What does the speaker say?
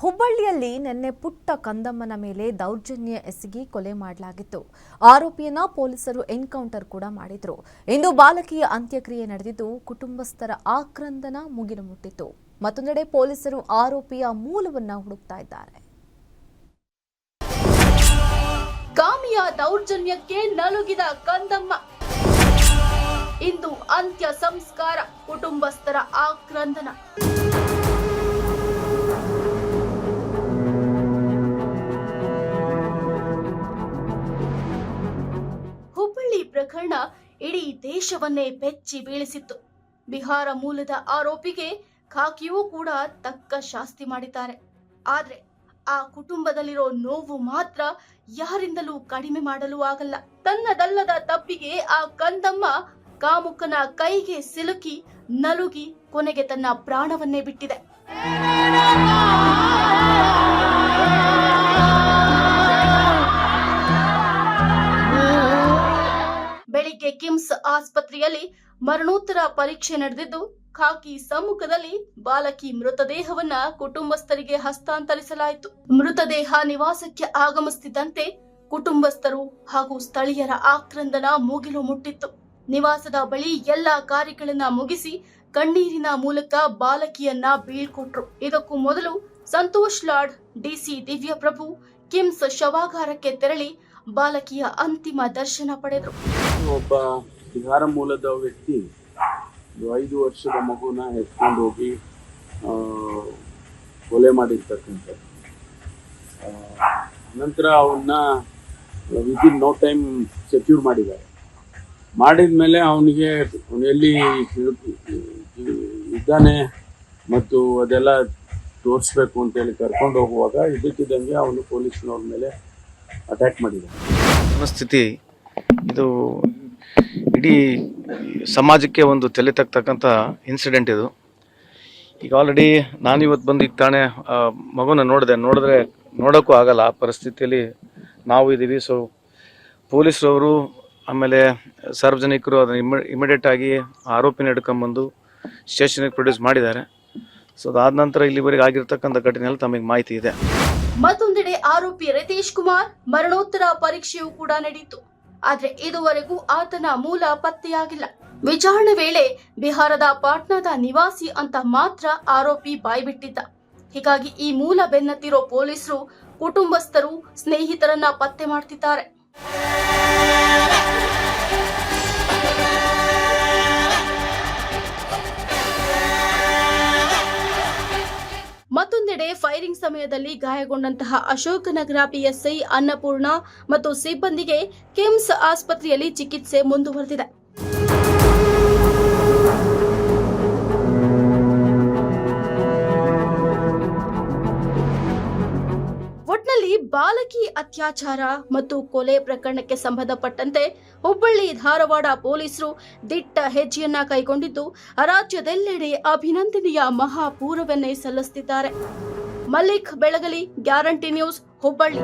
ಹುಬ್ಬಳ್ಳಿಯಲ್ಲಿ ನಿನ್ನೆ ಪುಟ್ಟ ಕಂದಮ್ಮನ ಮೇಲೆ ದೌರ್ಜನ್ಯ ಎಸಗಿ ಕೊಲೆ ಮಾಡಲಾಗಿತ್ತು. ಆರೋಪಿಯನ್ನ ಪೊಲೀಸರು ಎನ್ಕೌಂಟರ್ ಕೂಡ ಮಾಡಿದ್ರು. ಇಂದು ಬಾಲಕಿಯ ಅಂತ್ಯಕ್ರಿಯೆ ನಡೆದಿದ್ದು ಕುಟುಂಬಸ್ಥರ ಆಕ್ರಂದನ ಮುಗಿಲು ಮುಟ್ಟಿತ್ತು. ಮತ್ತೊಂದೆಡೆ ಪೊಲೀಸರು ಆರೋಪಿಯ ಮೂಲವನ್ನ ಹುಡುಕ್ತಾ ಇದ್ದಾರೆ. ಕಾಮಿಯ ದೌರ್ಜನ್ಯಕ್ಕೆ ನಲುಗಿದ ಕಂದಮ್ಮ, ಇಂದು ಅಂತ್ಯ ಸಂಸ್ಕಾರ, ಕುಟುಂಬಸ್ಥರ ಆಕ್ರಂದನ. ಹುಬ್ಬಳ್ಳಿ ಪ್ರಕರಣ ಇಡೀ ದೇಶವನ್ನೇ ಬೆಚ್ಚಿ ಬೀಳಿಸಿತ್ತು. ಬಿಹಾರ ಮೂಲದ ಆರೋಪಿಗೆ ಖಾಕಿಯೂ ಕೂಡ ತಕ್ಕ ಶಾಸ್ತಿ ಮಾಡಿದ್ದಾರೆ. ಆದ್ರೆ ಆ ಕುಟುಂಬದಲ್ಲಿರೋ ನೋವು ಮಾತ್ರ ಯಾರಿಂದಲೂ ಕಡಿಮೆ ಮಾಡಲು ಆಗಲ್ಲ. ತನ್ನದಲ್ಲದ ತಪ್ಪಿಗೆ ಆ ಕಂದಮ್ಮ ಕಾಮುಕನ ಕೈಗೆ ಸಿಲುಕಿ ನಲುಗಿ ಕೊನೆಗೆ ತನ್ನ ಪ್ರಾಣವನ್ನೇ ಬಿಟ್ಟಿದೆ. ಬೆಳಿಗ್ಗೆ ಕಿಮ್ಸ್ ಆಸ್ಪತ್ರೆಯಲ್ಲಿ ಮರಣೋತ್ತರ ಪರೀಕ್ಷೆ ನಡೆದಿದ್ದು, ಖಾಕಿ ಸಮ್ಮುಖದಲ್ಲಿ ಬಾಲಕಿ ಮೃತದೇಹವನ್ನ ಕುಟುಂಬಸ್ಥರಿಗೆ ಹಸ್ತಾಂತರಿಸಲಾಯಿತು. ಮೃತದೇಹ ನಿವಾಸಕ್ಕೆ ಆಗಮಿಸುತ್ತಿದ್ದಂತೆ ಕುಟುಂಬಸ್ಥರು ಹಾಗೂ ಸ್ಥಳೀಯರ ಆಕ್ರಂದನ ಮುಗಿಲು ಮುಟ್ಟಿತ್ತು. ನಿವಾಸದ ಬಳಿ ಎಲ್ಲಾ ಕಾರ್ಯಗಳನ್ನ ಮುಗಿಸಿ ಕಣ್ಣೀರಿನ ಮೂಲಕ ಬಾಲಕಿಯನ್ನ ಬೀಳ್ಕೊಟ್ರು. ಇದಕ್ಕೂ ಮೊದಲು ಸಂತೋಷ್ ಲಾಡ್, ಡಿಸಿ ದಿವ್ಯಪ್ರಭು ಕಿಮ್ಸ್ ಶವಾಗಾರಕ್ಕೆ ತೆರಳಿ ಬಾಲಕಿಯ ಅಂತಿಮ ದರ್ಶನ ಪಡೆದರು. ಒಬ್ಬ ಬಿಹಾರ ಮೂಲದ ವ್ಯಕ್ತಿ 5 ವರ್ಷದ ಮಗುನ ಎತ್ಕೊಂಡು ಹೋಗಿ ಕೊಲೆ ಮಾಡಿರ್ತಕ್ಕಂಥದ್ದು. ನಂತರ ಅವನ್ನ ವಿದಿನ್ ನೋ ಟೈಮ್ ಸೆಕ್ಯೂರ್ ಮಾಡಿದ್ದಾರೆ. ಮಾಡಿದ್ಮೇಲೆ ಅವನಿಗೆ ಎಲ್ಲಿ ಇದ್ದಾನೆ ಮತ್ತು ಅದೆಲ್ಲ ತೋರಿಸ್ಬೇಕು ಅಂತೇಳಿ ಕರ್ಕೊಂಡು ಹೋಗುವಾಗ ಇದಕ್ಕಿದ್ದಂಗೆ ಅವನು ಪೊಲೀಸ್ನವ್ರ ಮೇಲೆ ಅಟ್ಯಾಕ್ ಮಾಡಿದ್ದಾನೆ. ಸ್ಥಿತಿ ಇದು ಇಡೀ ಸಮಾಜಕ್ಕೆ ಒಂದು ತಲೆ ತಕ್ಕಂಥ ಇನ್ಸಿಡೆಂಟ್ ಇದು. ಈಗ ಆಲ್ರೆಡಿ ನಾನಿವತ್ತು ಬಂದು ಈಗ ತಾನೇ ಮಗುನ ನೋಡಿದ್ರೆ ನೋಡೋಕ್ಕೂ ಆಗಲ್ಲ ಆ ಪರಿಸ್ಥಿತಿಯಲ್ಲಿ ನಾವು ಇದ್ದೀವಿ. ಸೊ ಪೊಲೀಸರವರು ಆಮೇಲೆ ಸಾರ್ವಜನಿಕರು ಅದನ್ನು ಇಮಿಡಿಯೇಟ್ ಆಗಿ ಆರೋಪಿನ ಹಿಡ್ಕೊಂಬಂದು ಸ್ಟೇಷನ್ಗೆ ಪ್ರೊಡ್ಯೂಸ್ ಮಾಡಿದ್ದಾರೆ. ಸೊ ಅದಾದ ನಂತರ ಇಲ್ಲಿವರೆಗೆ ಆಗಿರ್ತಕ್ಕಂಥ ಘಟನೆಯಲ್ಲಿ ತಮಗೆ ಮಾಹಿತಿ ಇದೆ. ಮತ್ತೊಂದೆಡೆ ಆರೋಪಿ ರಿತೇಶ್ ಕುಮಾರ್ ಮರಣೋತ್ತರ ಪರೀಕ್ಷೆಯೂ ಕೂಡ ನಡೆಯಿತು. ಆದ್ರೆ ಇದುವರೆಗೂ ಆತನ ಮೂಲ ಪತ್ತೆಯಾಗಿಲ್ಲ. ವಿಚಾರಣೆ ವೇಳೆ ಬಿಹಾರದ ಪಾಟ್ನಾದ ನಿವಾಸಿ ಅಂತ ಮಾತ್ರ ಆರೋಪಿ ಬಾಯ್ಬಿಟ್ಟಿದ್ದ. ಹೀಗಾಗಿ ಈ ಮೂಲ ಬೆನ್ನತ್ತಿರೋ ಪೊಲೀಸರು ಕುಟುಂಬಸ್ಥರು ಸ್ನೇಹಿತರನ್ನ ಪತ್ತೆ ಮಾಡ್ತಿದ್ದಾರೆ. ಮತ್ತೊಂದೆಡೆ ಫೈರಿಂಗ್ ಸಮಯದಲ್ಲಿ ಗಾಯಗೊಂಡಂತಹ ಅಶೋಕನಗರ ಪಿಎಸ್ಐ ಅನ್ನಪೂರ್ಣ ಮತ್ತು ಸಿಬ್ಬಂದಿಗೆ ಕಿಮ್ಸ್ ಆಸ್ಪತ್ರೆಯಲ್ಲಿ ಚಿಕಿತ್ಸೆ ಮುಂದುವರೆದಿದೆ. ಒಟ್ನಲ್ಲಿ ಬಾಲಕಿ ಅತ್ಯಾಚಾರ ಮತ್ತು ಕೊಲೆ ಪ್ರಕರಣಕ್ಕೆ ಸಂಬಂಧಪಟ್ಟಂತೆ ಹುಬ್ಬಳ್ಳಿ ಧಾರವಾಡ ಪೊಲೀಸರು ದಿಟ್ಟ ಹೆಜ್ಜೆಯನ್ನ ಕೈಗೊಂಡಿದ್ದು ರಾಜ್ಯದೆಲ್ಲೆಡೆ ಅಭಿನಂದನೆಯ ಮಹಾಪೂರವನ್ನೇ ಸಲ್ಲಿಸುತ್ತಿದ್ದಾರೆ. ಮಲ್ಲಿಕ್ ಬೆಳಗಲಿ, ಗ್ಯಾರಂಟಿ ನ್ಯೂಸ್, ಹುಬ್ಬಳ್ಳಿ.